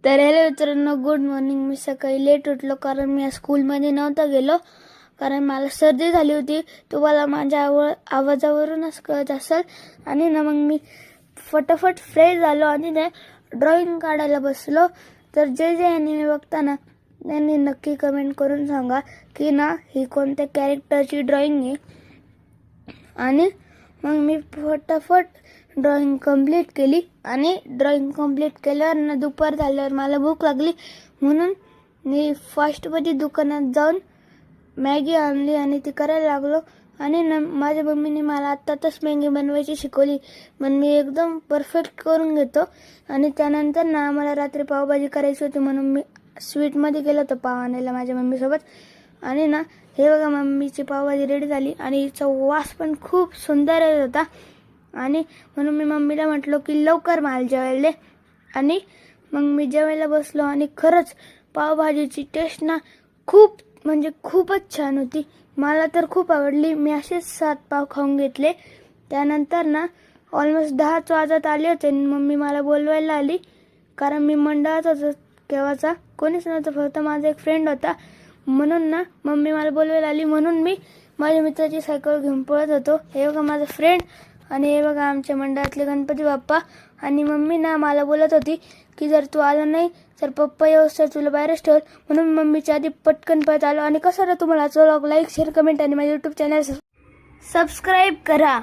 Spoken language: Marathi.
तर हॅलो मित्रांनो, गुड मॉर्निंग. मी सकाळी लेट उठलो कारण मी आज स्कूलमध्ये नव्हता गेलो, कारण मला सर्दी झाली होती. तुम्हाला माझ्या आवाजावरूनच कळत असेल. आणि ना मग मी फटाफट फ्रेश झालो आणि ते ड्रॉइंग काढायला बसलो. तर जे जे अॅनिमे बघता ना त्यांनी नक्की कमेंट करून सांगा की ना ही कोणत्या कॅरेक्टरची ड्रॉइंग आहे. आणि मग मी फटाफट ड्रॉइंग कंप्लीट केली. आणि ड्रॉइंग कंप्लीट केल्यावर ना दुपार झाल्यावर मला भूक लागली, म्हणून मी फास्टमध्ये दुकानात जाऊन मॅगी आणली आणि ती करायला लागलो. आणि ना माझ्या मम्मीने मला आत्ताच मॅगी बनवायची शिकवली, पण मी एकदम परफेक्ट करून घेतो. आणि त्यानंतर ना मला रात्री पावभाजी करायची होती, म्हणून मी स्वीटमध्ये गेलो होतो पाव आणायला माझ्या मम्मीसोबत. आणि ना हे बघा, मम्मीची पावभाजी रेडी झाली आणि हिचा वास पण खूप सुंदर येत होता. आणि म्हणून मी मम्मीला म्हटलो की लवकर मला जेवायला दे. आणि मग मी जेवायला बसलो आणि खरंच पावभाजीची टेस्ट ना खूपच छान होती. मला तर खूप आवडली. मी असेच 7 पाव खाऊन घेतले. त्यानंतर ना ऑलमोस्ट 10च वाजत आले होते. मम्मी मला बोलवायला आली, कारण मी मंडळात होतो केव्हाचा, कोणीच नव्हतं, फक्त माझा एक फ्रेंड होता. म्हणून ना मम्मी मला बोलवायला आली, म्हणून मी माझ्या मित्राची सायकल घेऊन पळत होतो. हे बघा माझा फ्रेंड, आणि हे बघा आमच्या मंडळातले गणपती बाप्पा. आणि मम्मी ना मला बोलत होती की जर तू आला नाही तर पप्पा येऊस तर तुला बाहेरच ठेवल, म्हणून मम्मीच्या आधी पटकन पळत आलो. आणि कसं तुम्हाला व्लॉग लाईक, शेअर, कमेंट आणि माझ्या यूट्यूब चॅनल सबस्क्राईब करा.